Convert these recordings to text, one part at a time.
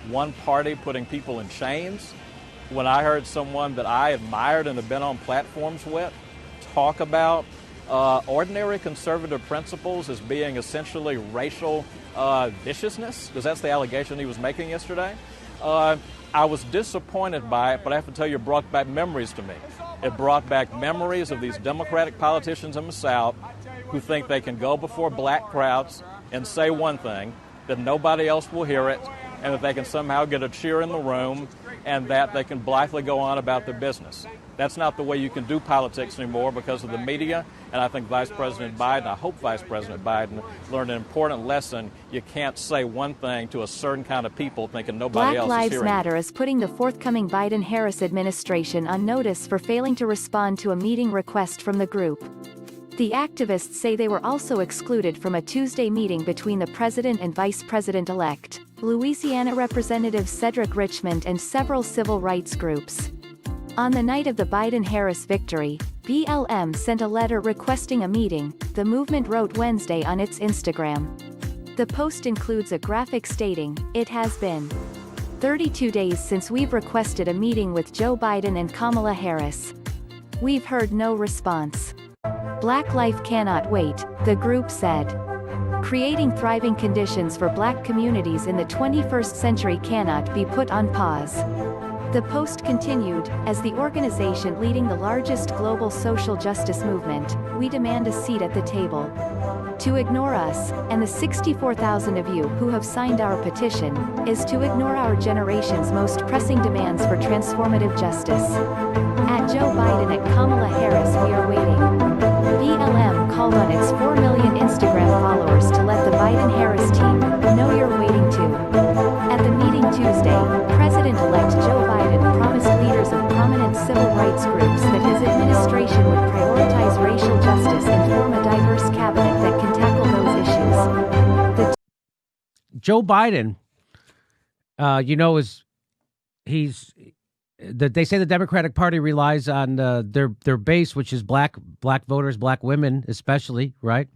one party putting people in chains. When I heard someone that I admired and have been on platforms with talk about ordinary conservative principles as being essentially racial viciousness, because that's the allegation he was making yesterday, I was disappointed by it, but I have to tell you, it brought back memories to me. It brought back memories of these Democratic politicians in the South who think they can go before black crowds and say one thing, that nobody else will hear it, and that they can somehow get a cheer in the room, and that they can blithely go on about their business. That's not the way you can do politics anymore because of the media, and I think Vice President Biden, I hope Vice President Biden learned an important lesson. You can't say one thing to a certain kind of people thinking nobody else is hearing. Black Lives Matter is putting the forthcoming Biden-Harris administration on notice for failing to respond to a meeting request from the group. The activists say they were also excluded from a Tuesday meeting between the president and vice president-elect, Louisiana Representative Cedric Richmond, and several civil rights groups. On the night of the Biden-Harris victory, BLM sent a letter requesting a meeting, the movement wrote Wednesday on its Instagram. The post includes a graphic stating, "It has been 32 days since we've requested a meeting with Joe Biden and Kamala Harris. We've heard no response. Black life cannot wait," the group said. Creating thriving conditions for black communities in the 21st century cannot be put on pause. The post continued, "As the organization leading the largest global social justice movement, we demand a seat at the table. To ignore us, and the 64,000 of you who have signed our petition, is to ignore our generation's most pressing demands for transformative justice. At Joe Biden and Kamala Harris we are waiting." BLM called on its 4 million Instagram followers to let the Biden-Harris team know you're waiting too. At the meeting Tuesday, President-elect Joe Biden promised leaders of prominent civil rights groups that his administration would prioritize racial justice and form a diverse cabinet that can tackle those issues. Joe Biden, they say the Democratic Party relies on their base, which is black voters, black women especially, right?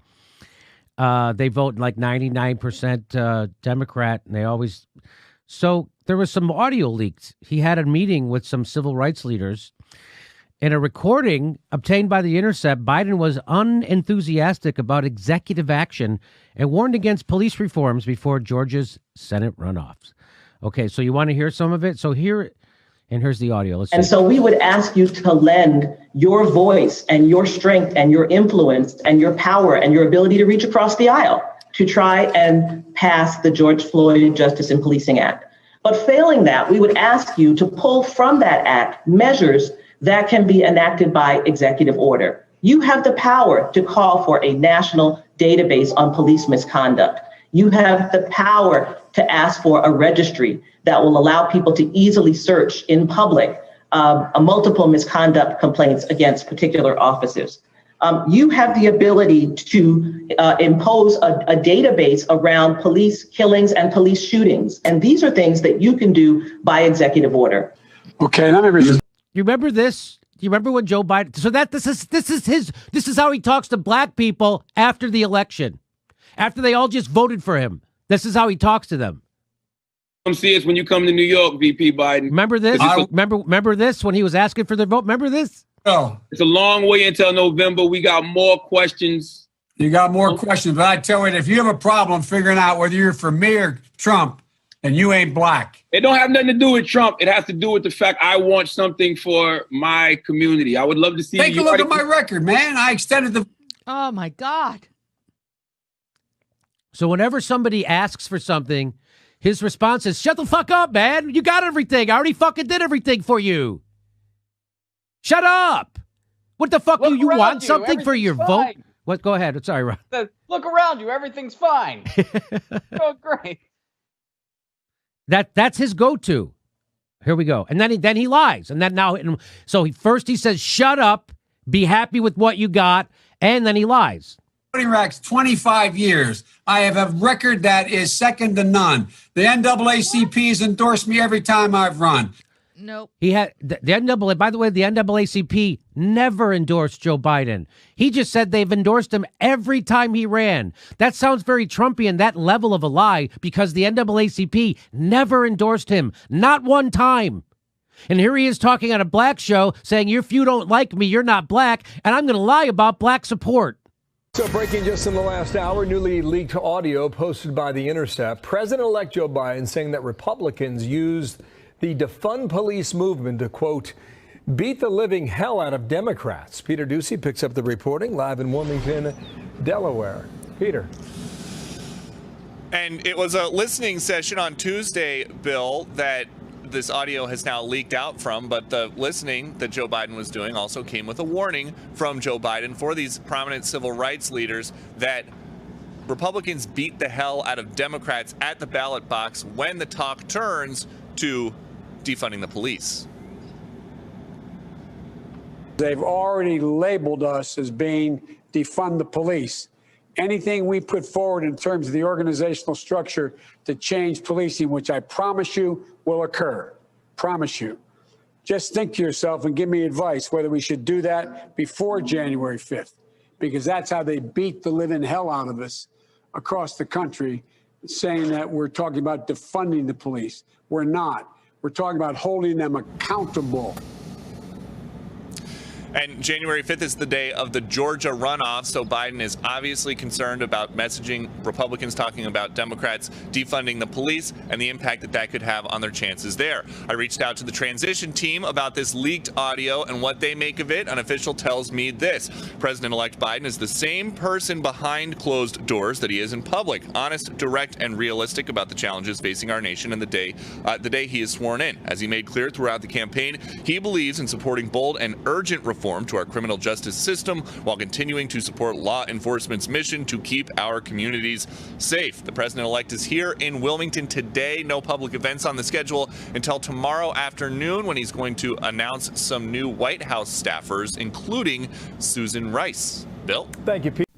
They vote like 99% Democrat, and they always. So there was some audio leaked. He had a meeting with some civil rights leaders. In a recording obtained by The Intercept, Biden was unenthusiastic about executive action and warned against police reforms before Georgia's Senate runoffs. Okay, so you want to hear some of it? So here's the audio. And so we would ask you to lend your voice and your strength and your influence and your power and your ability to reach across the aisle to try and pass the George Floyd Justice and Policing Act. But failing that, we would ask you to pull from that act measures that can be enacted by executive order. You have the power to call for a national database on police misconduct. You have the power to ask for a registry that will allow people to easily search in public multiple misconduct complaints against particular officers. You have the ability to impose a database around police killings and police shootings. And these are things that you can do by executive order. Okay, let me You remember this? You remember when Joe Biden? So this is how he talks to black people after the election, after they all just voted for him. This is how he talks to them. Come see us when you come to New York, VP Biden. Remember this? Remember this when he was asking for their vote? Remember this? Oh, It's a long way until November. We got more questions. you got more questions, but I tell you, if you have a problem figuring out whether you're for me or Trump, and you ain't black. It don't have nothing to do with Trump. It has to do with the fact I want something for my community. I would love to see. Take a look at my record, man. I extended the. Oh my God. So whenever somebody asks for something, his response is, "Shut the fuck up, man. You got everything. I already fucking did everything for you. Shut up. What the fuck? You want something for your vote?" What? Go ahead. Sorry, Ron. Look around you. Everything's fine. Oh, great. That's his go-to. Here we go. And then he lies. And then first he says, "Shut up. Be happy with what you got." And then he lies. Voting racks 25 years. I have a record that is second to none. The NAACP has endorsed me every time I've run. Nope. He had the NAA. By the way, the NAACP never endorsed Joe Biden. He just said they've endorsed him every time he ran. That sounds very Trumpian, that level of a lie, because the NAACP never endorsed him, not one time. And here he is talking on a black show saying, if you don't like me, you're not black, and I'm going to lie about black support. So breaking just in the last hour, newly leaked audio posted by The Intercept. President-elect Joe Biden saying that Republicans used the defund police movement to, quote, beat the living hell out of Democrats. Peter Ducey picks up the reporting live in Wilmington, Delaware. Peter. And it was a listening session on Tuesday, Bill, that this audio has now leaked out from, but the listening that Joe Biden was doing also came with a warning from Joe Biden for these prominent civil rights leaders that Republicans beat the hell out of Democrats at the ballot box when the talk turns to defunding the police. They've already labeled us as being defund the police. Anything we put forward in terms of the organizational structure to change policing, which I promise you will occur, promise you. Just think to yourself and give me advice whether we should do that before January 5th, because that's how they beat the living hell out of us across the country, saying that we're talking about defunding the police. We're not. We're talking about holding them accountable. And January 5th is the day of the Georgia runoff, so Biden is obviously concerned about messaging Republicans talking about Democrats defunding the police and the impact that that could have on their chances there. I reached out to the transition team about this leaked audio and what they make of it. An official tells me this: President-elect Biden is the same person behind closed doors that he is in public, honest, direct, and realistic about the challenges facing our nation and the day he is sworn in. As he made clear throughout the campaign, he believes in supporting bold and urgent reform to our criminal justice system while continuing to support law enforcement's mission to keep our communities safe. The president-elect is here in Wilmington today. No public events on the schedule until tomorrow afternoon, when he's going to announce some new White House staffers, including Susan Rice. Bill? Thank you, Pete.